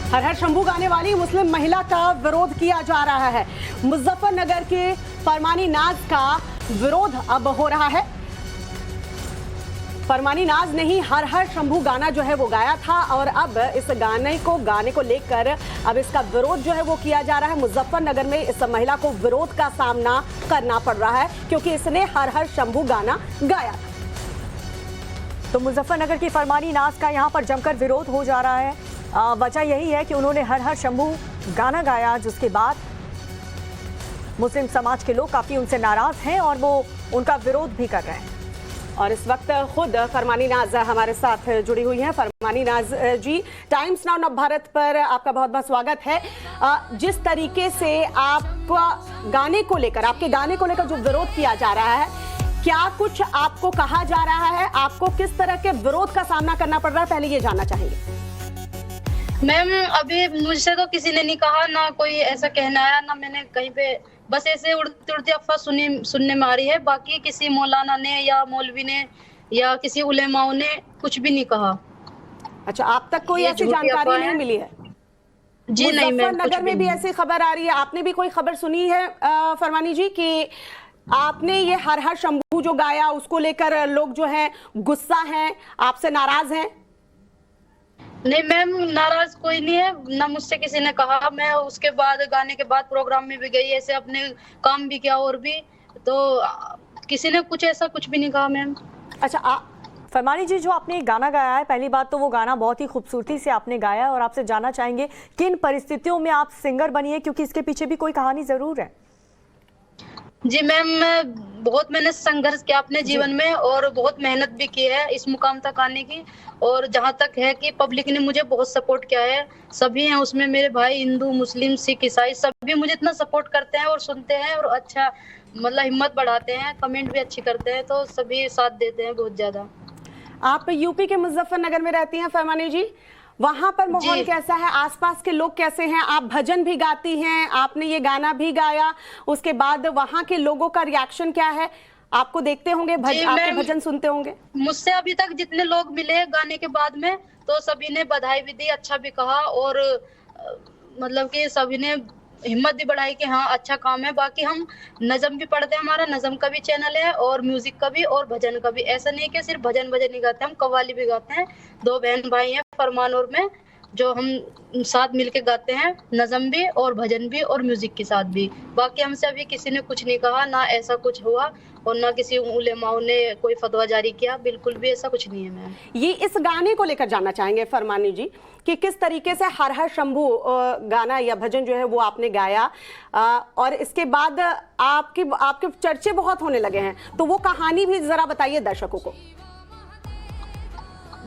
हर हर शंभू गाने वाली मुस्लिम महिला का विरोध किया जा रहा है। मुजफ्फरनगर के फरमानी नाज का विरोध अब हो रहा है। फरमानी नाज ने ही हर हर शंभू गाना जो है वो गाया था और अब इस गाने को लेकर अब इसका विरोध जो है वो किया जा रहा है। मुजफ्फरनगर में इस महिला को विरोध का सामना करना पड़ रहा है क्योंकि इसने हर हर शंभू गाना गाया था। तो मुजफ्फरनगर की फरमानी नाज का यहाँ पर जमकर विरोध हो जा रहा है। वजह यही है कि उन्होंने हर हर शंभू गाना गाया, जिसके बाद मुस्लिम समाज के लोग काफी उनसे नाराज हैं और वो उनका विरोध भी कर रहे हैं। और इस वक्त खुद फरमानी नाज हमारे साथ जुड़ी हुई हैं। फरमानी नाज जी, टाइम्स नाउ नव भारत पर आपका बहुत बहुत स्वागत है। जिस तरीके से आपका गाने को लेकर, आपके गाने को लेकर जो विरोध किया जा रहा है, क्या कुछ आपको कहा जा रहा है? आपको किस तरह के विरोध का सामना करना पड़ रहा है, पहले ये जानना चाहेंगे। मैम, अभी मुझसे तो किसी ने नहीं कहा, ना कोई ऐसा कहना आया, ना मैंने कहीं पे, बस ऐसे उड़ती उड़ती अफवाह सुनने में आ रही है। बाकी किसी मौलाना ने या मौलवी ने या किसी उलेमाओं ने कुछ भी नहीं कहा। अच्छा, आप तक कोई ऐसी जानकारी नहीं मिली है? जी नहीं मैम, मुजफ्फरनगर में भी ऐसी खबर आ रही है? आपने भी कोई खबर सुनी है फरमानी जी कि आपने ये हर हर शंभू जो गाया उसको लेकर लोग जो है गुस्सा हैं, आपसे नाराज हैं? नहीं मैम, नाराज कोई नहीं है, ना मुझसे किसी ने कहा। मैं उसके बाद गाने के बाद प्रोग्राम में भी गई, ऐसे अपने काम भी किया और भी, तो किसी ने कुछ ऐसा कुछ भी नहीं कहा मैम। अच्छा, फरमानी जी, जो आपने गाना गाया है, पहली बात तो वो गाना बहुत ही खूबसूरती से आपने गाया है और आपसे जानना चाहेंगे किन परिस्थितियों में आप सिंगर बनी है, क्योंकि इसके पीछे भी कोई कहानी जरूर है। जी मैम, बहुत मैंने संघर्ष किया अपने जीवन में और बहुत मेहनत भी की है इस मुकाम तक आने की। और जहाँ तक है कि पब्लिक ने मुझे बहुत सपोर्ट किया है, सभी हैं उसमें, मेरे भाई हिंदू मुस्लिम सिख ईसाई सभी मुझे इतना सपोर्ट करते हैं और सुनते हैं और अच्छा मतलब हिम्मत बढ़ाते हैं, कमेंट भी अच्छी करते हैं, तो सभी साथ देते हैं बहुत ज्यादा। आप यूपी के मुजफ्फरनगर में रहती हैं फरमानी जी, वहां पर माहौल कैसा है? आसपास के लोग कैसे हैं? आप भजन भी गाती हैं, आपने ये गाना भी गाया, उसके बाद वहां के लोगों का रिएक्शन क्या है? आपको देखते होंगे, आपके भजन सुनते होंगे। मुझसे अभी तक जितने लोग मिले गाने के बाद में, तो सभी ने बधाई भी दी, अच्छा भी कहा और मतलब कि सभी ने हिम्मत भी बढ़ाई कि हाँ अच्छा काम है। बाकी हम नज़म भी पढ़ते हैं, हमारा नज़म का भी चैनल है और म्यूजिक का भी और भजन का भी। ऐसा नहीं कि सिर्फ भजन ही गाते हैं, हम कव्वाली भी गाते हैं। 2 बहन भाई हैं फरमान और मैं, जो हम साथ मिलके गाते हैं, नज़म भी और भजन भी और म्यूजिक के साथ भी। बाकी हमसे अभी किसी ने कुछ नहीं कहा, ना ऐसा कुछ हुआ और ना किसी उलेमाओं ने कोई फतवा जारी किया, बिल्कुल भी ऐसा कुछ नहीं है। मैम, ये इस गाने को लेकर जानना चाहेंगे फरमानी जी कि किस तरीके से हर हर शंभू गाना या भजन जो है वो आपने गाया और इसके बाद आपके चर्चे बहुत होने लगे हैं, तो वो कहानी भी जरा बताइए दर्शकों को।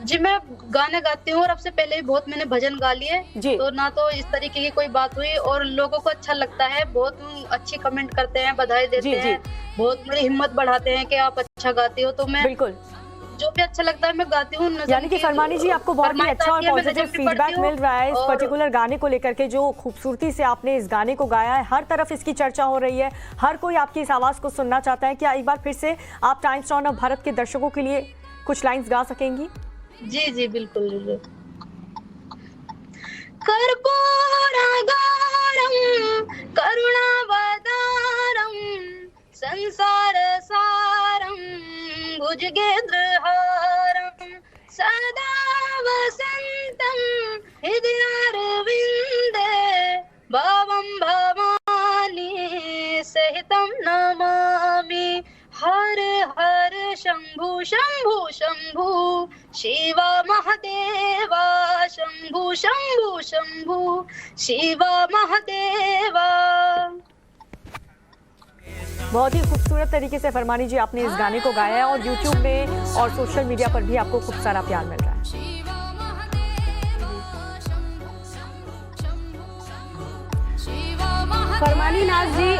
जी, मैं गाने गाती हूँ और अब से पहले भी बहुत मैंने भजन गा लिए, तो ना तो इस तरीके की कोई बात हुई और लोगों को अच्छा लगता है, बहुत अच्छी कमेंट करते हैं, बधाई देते हैं, बहुत मेरी हिम्मत बढ़ाते हैं कि आप अच्छा गाती हो। तो मैं बिल्कुल जो भी अच्छा लगता है मैं गाती हूँ। यानी कि फरमानी जी, आपको बहुत ही अच्छा और पॉजिटिव फीडबैक मिल रहा है इस पर्टिकुलर गाने को लेकर के, जो खूबसूरती से आपने इस गाने को गाया है। हर तरफ इसकी चर्चा हो रही है, हर कोई आपकी इस आवाज को सुनना चाहता है। क्या एक बार फिर से आप टाइम्स नाउ भारत के दर्शकों के लिए कुछ लाइन्स गा सकेंगी? जी जी बिल्कुल। कर्पूरागारं करुणावतारं संसार सारं भुजगेन्द्रहारं सदा वसन्तं हृदयारविन्दे भावं भवानी सहितं नमामि। हर हर शंभु शंभु शंभु शिवा महादेवा, शंभु शंभु शंभु शिवा महादेवा। बहुत ही खूबसूरत तरीके से फरमानी जी आपने इस गाने को गाया है और YouTube में और सोशल मीडिया पर भी आपको खूब सारा प्यार मिल रहा है। फरमानी नाज जी,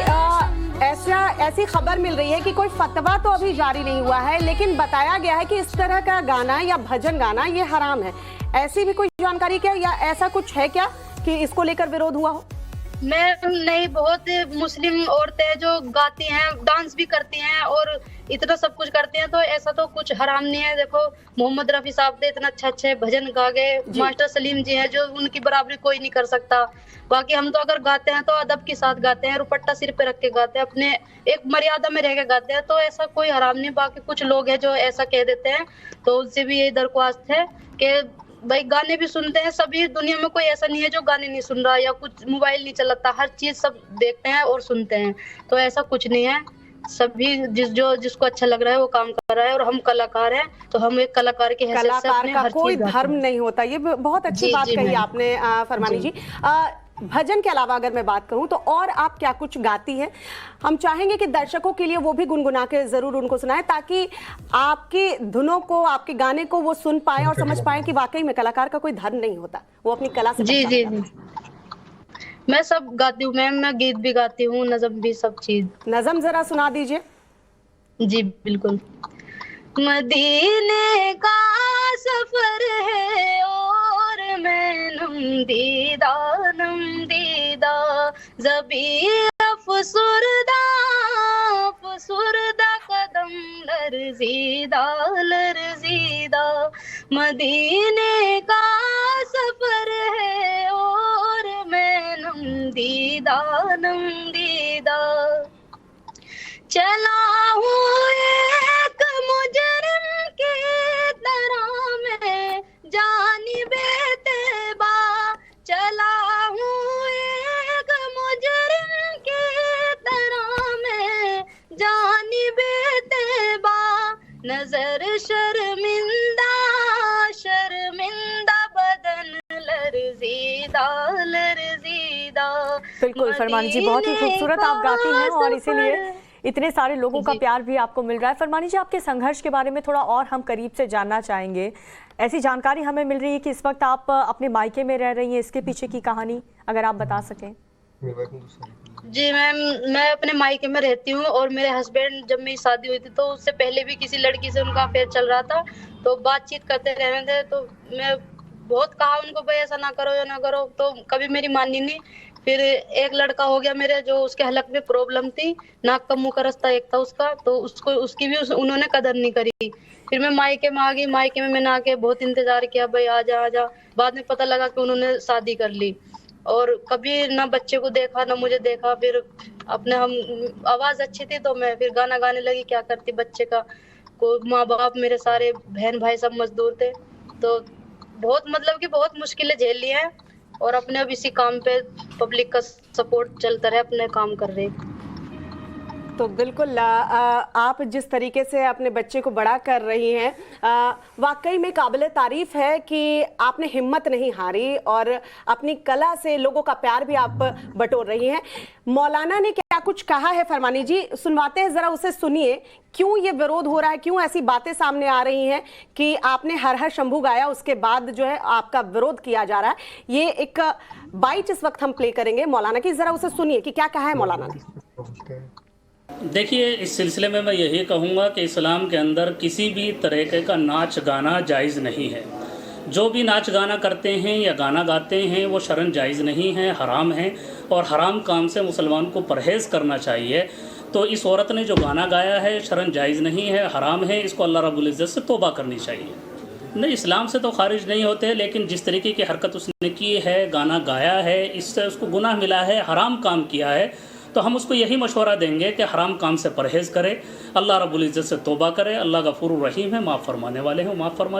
ऐसी खबर मिल रही है कि कोई फतवा तो अभी जारी नहीं हुआ है, लेकिन बताया गया है कि इस तरह का गाना या भजन गाना ये हराम है। ऐसी भी कोई जानकारी क्या या ऐसा कुछ है क्या कि इसको लेकर विरोध हुआ हो? मैं नहीं, बहुत मुस्लिम औरतें हैं जो गाती हैं, डांस भी करती हैं और इतना सब कुछ करते हैं, तो ऐसा तो कुछ हराम नहीं है। देखो मोहम्मद रफी साहब थे, इतना अच्छे भजन गा गए, मास्टर सलीम जी हैं जो उनकी बराबरी कोई नहीं कर सकता। बाकी हम तो अगर गाते हैं तो अदब के साथ गाते हैं, रुपट्टा सिर पे रख के गाते हैं, अपने एक मर्यादा में रह के गाते हैं, तो ऐसा कोई हराम नहीं। बाकी कुछ लोग हैं जो ऐसा कह देते हैं, तो उनसे भी यही दरख्वास्त है कि भाई गाने भी सुनते हैं सभी, दुनिया में कोई ऐसा नहीं है जो गाने नहीं सुन रहा या कुछ मोबाइल नहीं चलाता, हर चीज सब देखते हैं और सुनते हैं, तो ऐसा कुछ नहीं है। सभी जिसको अच्छा लग रहा है वो काम कर रहा है, और हम कलाकार हैं तो हम एक कलाकार की हैसियत से कलाकार अपने का हर कोई चीज धर्म नहीं होता, ये बहुत अच्छी जी, बात जी, कही मैम। आपने फरमानी जी। भजन के अलावा अगर मैं बात करूं तो और आप क्या कुछ गाती हैं? हम चाहेंगे कि दर्शकों के लिए वो भी गुनगुना के जरूर उनको सुनाएं, ताकि आपकी धुनों को, आपके गाने को वो सुन पाए और समझ पाए कि वाकई में कलाकार का कोई धर्म नहीं होता, वो अपनी कला से जी जी पहचानता है। जी, मैं सब गाती हूँ मैम, मैं गीत भी गाती हूँ, नज़म भी, सब चीज। नज़म जरा सुना दीजिए। जी बिल्कुल। मदीने का सफर है और मैं नमदीदा ज़बी अफसुरदा कदम लरज़ीदा मदीने का सफर है और मैं नमदीदा चला हूँ एक मुजरिम की तरह मैं जानिबे तैबा, चला हूँ एक मुजरिम की तरह मैं जानिबे तैबा, नजर शर्मिंदा बदन लरज़ीदा बिल्कुल फरमानी जी, बहुत ही खूबसूरत आप गाती हैं और इसीलिए इतने सारे लोगों का प्यार भी आपको मिल रहा है। फरमानी जी, आपके संघर्ष के बारे में थोड़ा और हम करीब से जानना चाहेंगे। ऐसी जानकारी हमें मिल रही है कि इस वक्त आप अपने मायके में रह रही हैं, इसके पीछे की कहानी अगर आप बता सकें। जी मैम, मैं अपने मायके में रहती हूँ और मेरे हस्बैंड, जब मेरी शादी हुई थी तो उससे पहले भी किसी लड़की से उनका अफेयर चल रहा था, तो बातचीत करते रह रहे थे, तो मैं बहुत कहा उनको भाई ऐसा ना करो या ना करो, तो कभी मेरी मानी नहीं। फिर एक लड़का हो गया मेरे, जो उसके हलक में प्रॉब्लम थी, नाक का मुंह का रास्ता एक था उसका, तो उसकी भी उन्होंने कदर नहीं करी। फिर मैं मायके में आ गई, मायके में मैंने आके बहुत इंतजार किया, भाई आजा। बाद में पता लगा कि उन्होंने शादी कर ली और कभी ना बच्चे को देखा ना मुझे देखा। फिर अपने हम आवाज अच्छी थी तो मैं फिर गाना गाने लगी, क्या करती बच्चे का को, माँ बाप मेरे सारे बहन भाई सब मजदूर थे, तो बहुत मतलब कि बहुत मुश्किलें झेल ली हैं और अपने अब इसी काम पे पब्लिक का सपोर्ट चलता रहे, अपने काम कर रहे। तो बिल्कुल आप जिस तरीके से अपने बच्चे को बड़ा कर रही हैं, वाकई में काबिल तारीफ है कि आपने हिम्मत नहीं हारी और अपनी कला से लोगों का प्यार भी आप बटोर रही हैं। मौलाना ने क्या कुछ कहा है फरमानी जी, सुनवाते हैं, जरा उसे सुनिए। क्यों ये विरोध हो रहा है, क्यों ऐसी बातें सामने आ रही हैं कि आपने हर हर शंभू गाया, उसके बाद जो है आपका विरोध किया जा रहा है। ये एक बाइट इस वक्त हम प्ले करेंगे मौलाना की, जरा उसे सुनिए कि क्या कहा है मौलाना ने। देखिए, इस सिलसिले में मैं यही कहूँगा कि इस्लाम के अंदर किसी भी तरीके का नाच गाना जायज़ नहीं है। जो भी नाच गाना करते हैं या गाना गाते हैं वो शरन जायज़ नहीं है, हराम है, और हराम काम से मुसलमान को परहेज़ करना चाहिए। तो इस औरत ने जो गाना गाया है शरन जायज़ नहीं है, हराम है, इसको अल्लाह रब्बुल इज़्ज़त से तौबा करनी चाहिए। नहीं, इस्लाम से तो खारिज नहीं होते, लेकिन जिस तरीके की हरकत उसने की है, गाना गाया है, इससे उसको गुनाह मिला है, हराम काम किया है, तो हम उसको यही मशवरा देंगे कि हराम काम से परहेज़ करे, अल्लाह रब्बुल इज़्ज़त से तौबा करे। अल्लाह गफूर रहीम है, माफ़ फरमाने वाले हैं, माफ़ फरमा।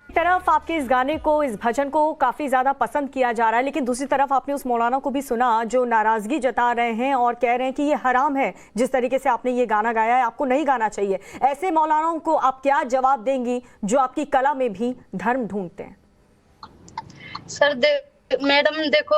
तरफ आपके इस गाने को, इस भजन को काफ़ी ज़्यादा पसंद किया जा रहा है, लेकिन दूसरी तरफ आपने उस मौलाना को भी सुना जो नाराज़गी जता रहे हैं और कह रहे हैं कि ये हराम है, जिस तरीके से आपने ये गाना गाया है, आपको नहीं गाना चाहिए। ऐसे मौलानाओं को आप क्या जवाब देंगी जो आपकी कला में भी धर्म ढूंढते हैं? मैडम देखो,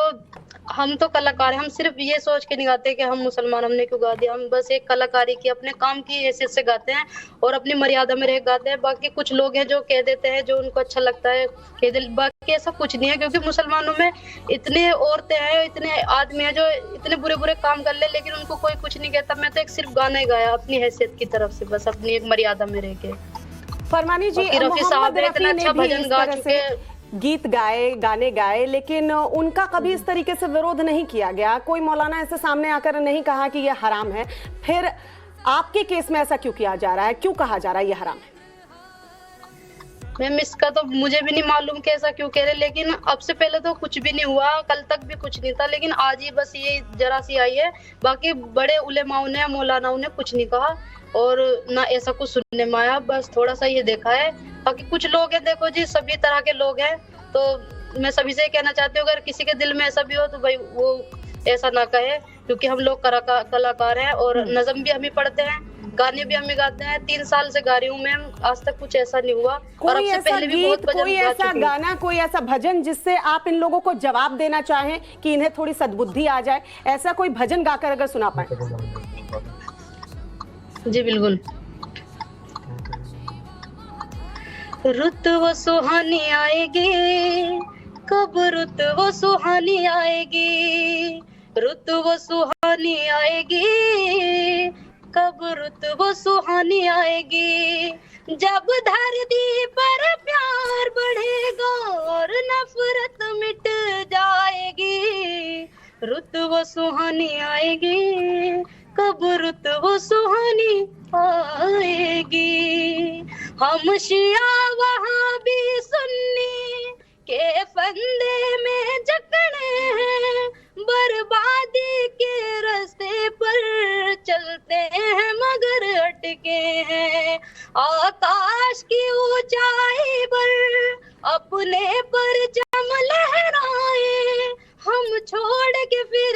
हम तो कलाकार हैं, हम सिर्फ ये सोच के नहीं गाते कि हम मुसलमान, हमने क्यों गा दिया। हम बस एक कलाकारी की, अपने काम की हैसियत से गाते हैं और अपनी मर्यादा में रह गाते हैं। बाकी कुछ लोग हैं जो कह देते हैं, जो उनको अच्छा लगता है कह दे, बाकी ऐसा कुछ नहीं है, क्योंकि मुसलमानों में इतने औरतें हैं, इतने आदमी हैं जो इतने बुरे बुरे काम कर ले, लेकिन उनको कोई कुछ नहीं कहता। मैं तो एक सिर्फ गाना ही गाया अपनी हैसियत की तरफ से, बस अपनी एक मर्यादा में रह के। फरमानी जी, रफी साहब इतना अच्छा भजन गा चुके, गीत गाए, गाने गाए, लेकिन उनका कभी इस तरीके से विरोध नहीं किया गया। कोई मौलाना ऐसे सामने आकर नहीं कहा कि यह हराम है। फिर आपके केस में ऐसा क्यों किया जा रहा है, क्यों कहा जा रहा है ये हराम है? मैम इसका तो मुझे भी नहीं मालूम कि ऐसा क्यों कह रहे, लेकिन अब से पहले तो कुछ भी नहीं हुआ, कल तक भी कुछ नहीं था, लेकिन आज ही बस ये जरा सी आई है। बाकी बड़े उलेमाओं ने, मौलानाओं ने कुछ नहीं कहा और ना ऐसा कुछ सुनने में आया, बस थोड़ा सा ये देखा है। बाकी कुछ लोग हैं, देखो जी सभी तरह के लोग हैं, तो मैं सभी से कहना चाहती हूँ अगर किसी के दिल में ऐसा भी हो तो भाई वो ऐसा ना कहे, क्योंकि हम लोग कलाकार हैं और नज़म भी हम ही पढ़ते हैं, गाने भी हम ही गाते हैं। 3 साल से गा रही हूँ मैम, आज तक कुछ ऐसा नहीं हुआ। और अब से पहले भी बहुत भजन कोई गा ऐसा चुकी हूँ। गाना, कोई ऐसा भजन जिससे आप इन लोगों को जवाब देना चाहें कि इन्हें थोड़ी सद्बुद्धि आ जाए, ऐसा कोई भजन गाकर अगर सुना पाए? जी बिल्कुल। रुत वो सुहानी आएगी, कब रुत वो सुहानी आएगी, रुत वो सुहानी आएगी, कब रुत वो सुहानी आएगी, जब धरती पर प्यार बढ़ेगा और नफरत मिट जाएगी, रुत वो सुहानी आएगी, कब रुत वो सुहानी आएगी। हम शिया वहाँ भी सुन्नी के फंदे में जकड़े हैं, बर्बादी के रास्ते पर चलते हैं मगर अटके हैं, आकाश की ऊंचाई पर अपने परचम लहराए, हम छोड़ के फिर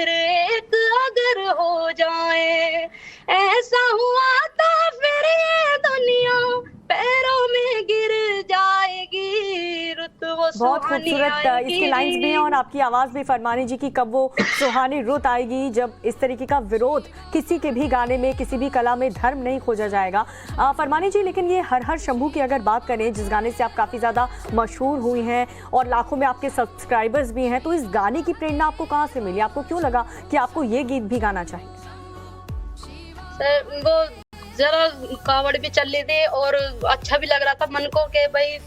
एक अगर हो जाए, ऐसा हुआ तो फिर ये दुनिया पैरों में गिर जाएगी, रुत वो बहुत सुहानी खूबसूरत आएगी। इसकी लाइंस भी हैं और आपकी आवाज़ भी फरमानी जी की, कब वो सुहानी रुत आएगी, जब इस तरीके का विरोध किसी के भी गाने में, किसी भी कला में धर्म नहीं खोजा जाएगा। फरमानी जी, लेकिन ये हर हर शंभू की अगर बात करें, जिस गाने से आप काफ़ी ज़्यादा मशहूर हुई हैं और लाखों में आपके सब्सक्राइबर्स भी हैं, तो इस गाने की प्रेरणा आपको कहाँ से मिली? आपको क्यों लगा कि आपको ये गीत भी गाना चाहिए? सर वो जरा कावड़ भी चल रही थी और अच्छा भी लग रहा था मन को कि भाई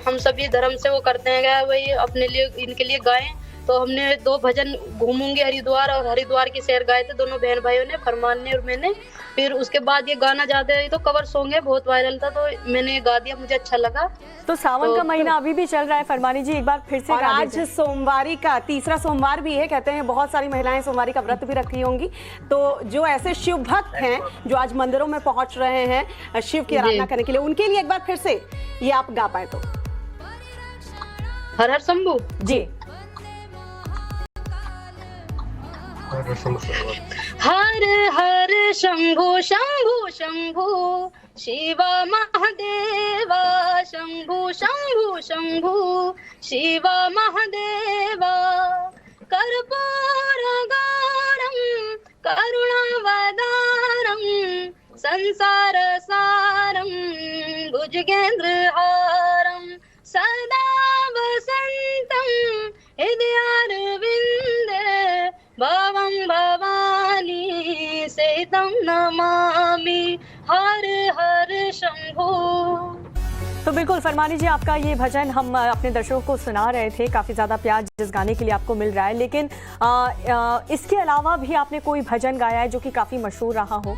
हम सभी धर्म से वो करते हैं भाई अपने लिए, इनके लिए गाएं। तो हमने 2 भजन घूमूंगी हरिद्वार और हरिद्वार की सैर गाए थे दोनों बहन भाइयों ने, फरमान ने और मैंने। फिर उसके बाद ये गाना ज्यादा तो कवर सॉन्ग है, बहुत वायरल था, तो मैंने गा दिया, मुझे अच्छा लगा। तो सावन का महीना अभी भी चल रहा है फरमानी जी, एक बार फिर से और आज सोमवारी का 3रा सोमवार भी है, कहते हैं बहुत सारी महिलाएं सोमवारी का व्रत भी रखी होंगी। तो जो ऐसे शिव भक्त हैं जो आज मंदिरों में पहुंच रहे हैं शिव की आराधना करने के लिए, उनके लिए एक बार फिर से ये आप गा पाए तो। हर हर शंभू जी। हर हर शंभु शंभु शंभु शिवा महादेवा, शंभु शंभु शंभु शिवा महादेवा, कर्पूरगौरं करुणावतारं संसार सारं भुजगेन्द्रहारं सदा वसन्तं हृदयारविन्दे भवं भवानी सहितं नमामि, हर हर शंभु। तो बिल्कुल फरमानी जी, आपका ये भजन हम अपने दर्शकों को सुना रहे थे, काफ़ी ज़्यादा प्यार जिस गाने के लिए आपको मिल रहा है, लेकिन इसके अलावा भी आपने कोई भजन गाया है जो कि काफ़ी मशहूर रहा हो?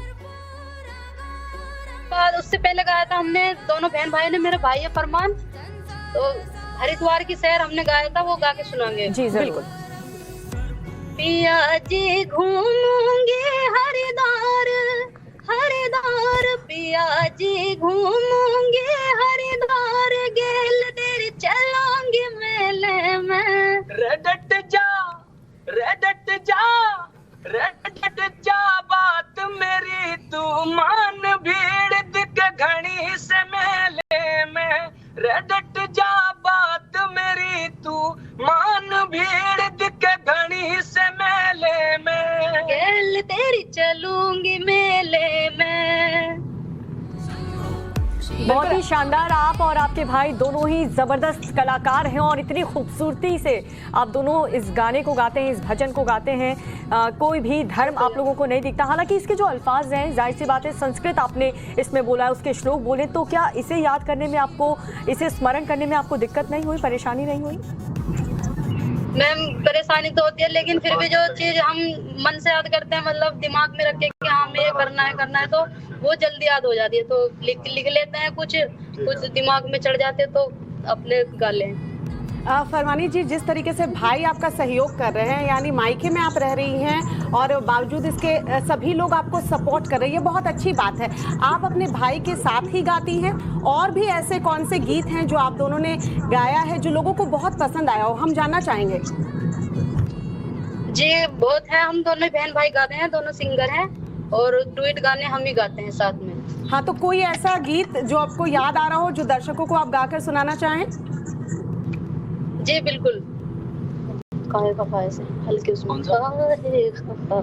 उससे पहले गाया था हमने दोनों बहन भाई ने, मेरे भाई है फरमान, तो हरिद्वार की सैर हमने गाया था, वो गा के सुनाएंगे। जी जरूर। पिया जी घूमूंगी हरिद्वार हरिद्वार, पिया जी घूमूंगी हरिद्वार, गेल तेरी चलूंगी मेले में, रडट जा बात मेरी तू मान, भीड़ दिख घनी से मेले में, रडट जा बात मेरी तू मान, भीड़ दिख घनी से मेले में, गेल तेरी चलूंगी मेले में। बहुत ही शानदार। आप और आपके भाई दोनों ही जबरदस्त कलाकार हैं और इतनी खूबसूरती से आप दोनों इस गाने को गाते हैं, इस भजन को गाते हैं। कोई भी धर्म आप लोगों को नहीं दिखता। हालांकि इसके जो अल्फाज हैं, जाहिर सी बात है संस्कृत आपने इसमें बोला है, उसके श्लोक बोले, तो क्या इसे याद करने में आपको, इसे स्मरण करने में आपको दिक्कत नहीं हुई, परेशानी नहीं हुई? मैम परेशानी तो होती है, लेकिन फिर भी जो चीज हम मन से याद करते हैं, मतलब दिमाग में रख के कि हाँ हमें ये करना है, तो वो जल्दी याद हो जाती है। तो लिख लेते हैं, कुछ दिमाग में चढ़ जाते हैं तो अपने गा लें। फरमानी जी, जिस तरीके से भाई आपका सहयोग कर रहे हैं, यानी मायके में आप रह रही हैं और बावजूद इसके सभी लोग आपको सपोर्ट कर रहे हैं, ये बहुत अच्छी बात है। आप अपने भाई के साथ ही गाती हैं, और भी ऐसे कौन से गीत हैं जो आप दोनों ने गाया है जो लोगों को बहुत पसंद आया हो, हम जानना चाहेंगे। जी बहुत है, हम दोनों बहन भाई गाते हैं, दोनों सिंगर हैं और डुएट गाने हम ही गाते हैं साथ में। हाँ, तो कोई ऐसा गीत जो आपको याद आ रहा हो जो दर्शकों को आप गाकर सुनाना चाहें? जी बिल्कुल। काहे खफा से हल्के उसमें काहे खफा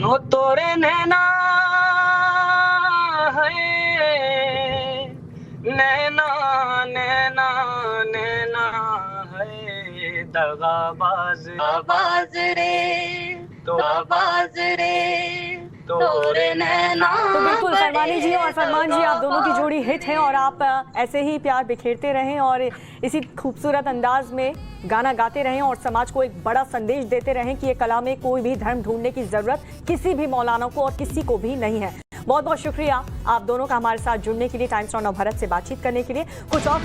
हो तोरे नैना है, नैना नैना नैना है, दगाबाज आवाज रे तोरे नैना। तो बिल्कुल फरमानी जी और फरमान जी, आप दोनों की जोड़ी हिट है और आप ऐसे ही प्यार बिखेरते रहें और इसी खूबसूरत अंदाज में गाना गाते रहें और समाज को एक बड़ा संदेश देते रहें कि ये कला में कोई भी धर्म ढूंढने की जरूरत किसी भी मौलाना को और किसी को भी नहीं है। बहुत बहुत शुक्रिया आप दोनों का हमारे साथ जुड़ने के लिए, टाइम्स नाउ भारत से बातचीत करने के लिए। कुछ और